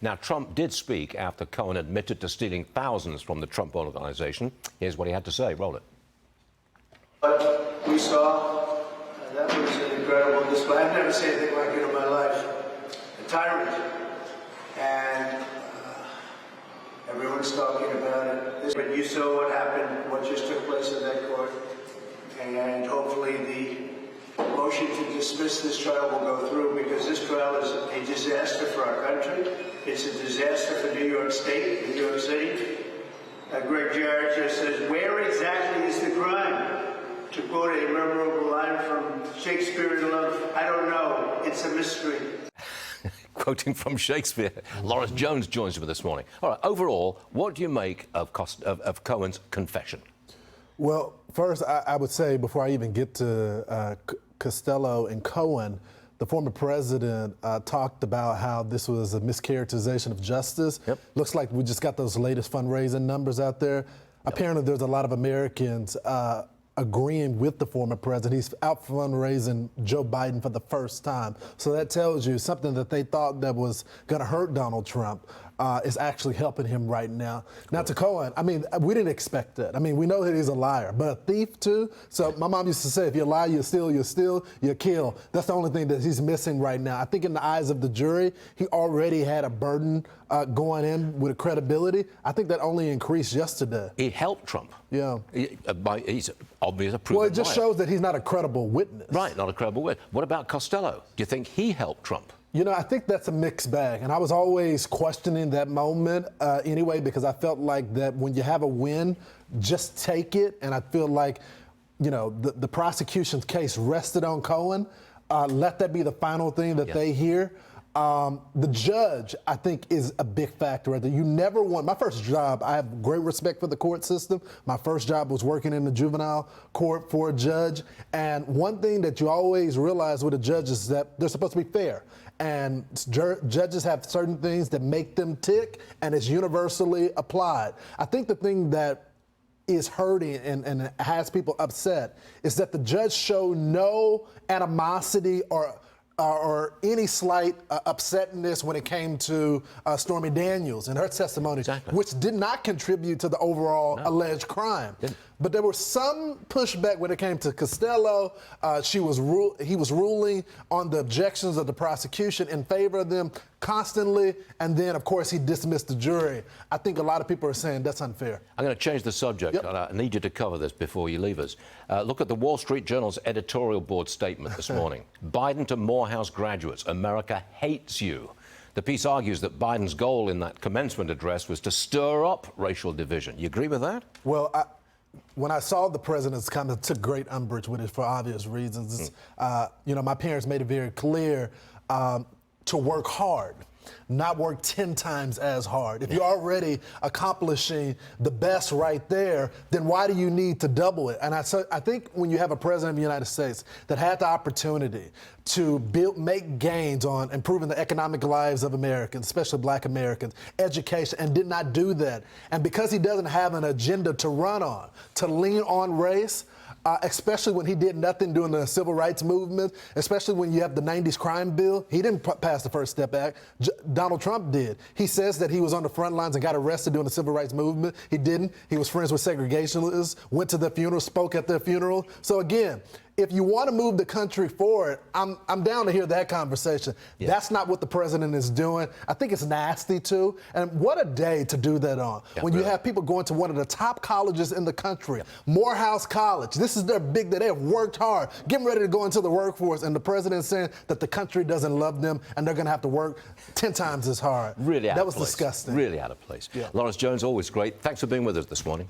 Now, Trump did speak after Cohen admitted to stealing thousands from the Trump Organization. Here's what he had to say. Roll it. What we saw, that was an incredible display. I've never seen anything like it in my life. A tyrant. And everyone's talking about it. But you saw what happened, what just took place in that court. And hopefully the motion to dismiss this trial will go through, because this trial is a disaster for our country. It's a disaster for New York State, New York City. Greg Jarrett just says, where exactly is the crime? To quote a memorable line from Shakespeare in Love, I don't know, it's a mystery. Quoting from Shakespeare. Lawrence Jones joins me this morning. All right, overall, what do you make of Cohen's confession? Well, first, I would say, before I even get to Costello and Cohen, the former president talked about how this was a mischaracterization of justice. Yep. Looks like we just got those latest fundraising numbers out there. Yep. Apparently, there's a lot of Americans agreeing with the former president. He's out fundraising Joe Biden for the first time. So that tells you something that they thought that was going to hurt Donald Trump is actually helping him right now. Now to Cohen, I mean, we didn't expect that. I mean, we know that he's a liar, but a thief too. So my mom used to say, if you lie, you steal, you kill. That's the only thing that he's missing right now. I think in the eyes of the jury, he already had a burden going in with a credibility. I think that only increased yesterday. He helped Trump. Yeah. He's obviously a proven Well, it just liar. shows that he's not a credible witness. Right, not a credible witness. What about Costello? Do you think he helped Trump? You know, I think that's a mixed bag. And I was always questioning that moment anyway, because I felt like that when you have a win, just take it. And I feel like, you know, the prosecution's case rested on Cohen. Let that be the final thing that they hear. The judge, I think, is a big factor right there. You never want, my first job, I have great respect for the court system. My first job was working in the juvenile court for a judge. And one thing that you always realize with a judge is that they're supposed to be fair. And judges have certain things that make them tick, and it's universally applied. I think the thing that is hurting and has people upset is that the judge showed no animosity or any slight upsetness when it came to Stormy Daniels and her testimony, which did not contribute to the overall alleged crime. But there was some pushback when it came to Costello. He was ruling on the objections of the prosecution in favor of them constantly, and then, of course, he dismissed the jury. I think a lot of people are saying that's unfair. I'm going to change the subject. Yep. I need you to cover this before you leave us. Look at the Wall Street Journal's editorial board statement this morning. Biden to Morehouse graduates, America hates you. The piece argues that Biden's goal in that commencement address was to stir up racial division. You agree with that? Well, when I saw the president's comment, took great umbrage with it for obvious reasons. You know, my parents made it very clear to work hard, not work 10 times as hard. If you're already accomplishing the best right there, then why do you need to double it? And I think when you have a president of the United States that had the opportunity to make gains on improving the economic lives of Americans, especially Black Americans, education, and did not do that, and because he doesn't have an agenda to run on, to lean on race, especially when he did nothing during the civil rights movement, especially when you have the 90s crime bill. He didn't pass the First Step Act. Donald Trump did. He says that he was on the front lines and got arrested during the civil rights movement. He didn't. He was friends with segregationists, went to their funeral, spoke at their funeral. So again, if you want to move the country forward, I'm down to hear that conversation. Yeah. That's not what the president is doing. I think it's nasty, too. And what a day to do that on. Yeah, when you have people going to one of the top colleges in the country, Morehouse College. This is their big day. They have worked hard, getting ready to go into the workforce, and the president saying that the country doesn't love them and they're going to have to work 10 times as hard. Really out of place. That was disgusting. Really out of place. Yeah. Lawrence Jones, always great. Thanks for being with us this morning. Thanks.